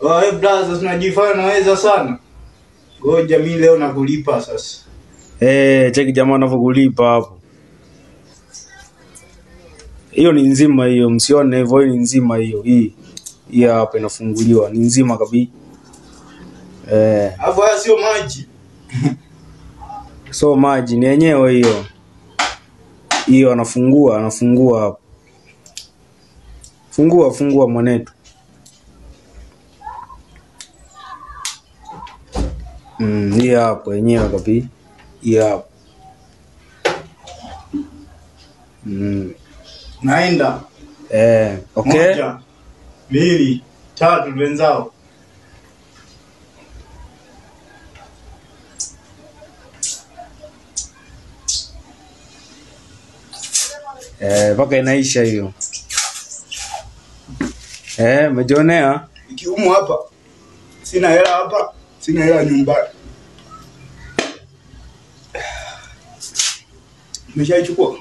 Wewe brother unajifanya naweza sana. Ngoja mimi leo nakulipa sasa. Cheki jamaa anavyokulipa hapo. Hiyo ni nzima hiyo, msione hivyo, ni nzima hiyo. Hii hapa inafunguliwa, ni nzima kabisa. Hapo sio maji. So maji ni yenyewe hiyo. Hiyo anafungua hapo. Fungua mwanetu. Hii hapo yenyewe kabisa. Hii hapo. Naenda. Okay. 1, 2, 3 wenzao. Paka inaisha hiyo. Umejionea? Ikiumu hapa. Sina hela hapa. Sina hela nyumbani. Umeshaichukua?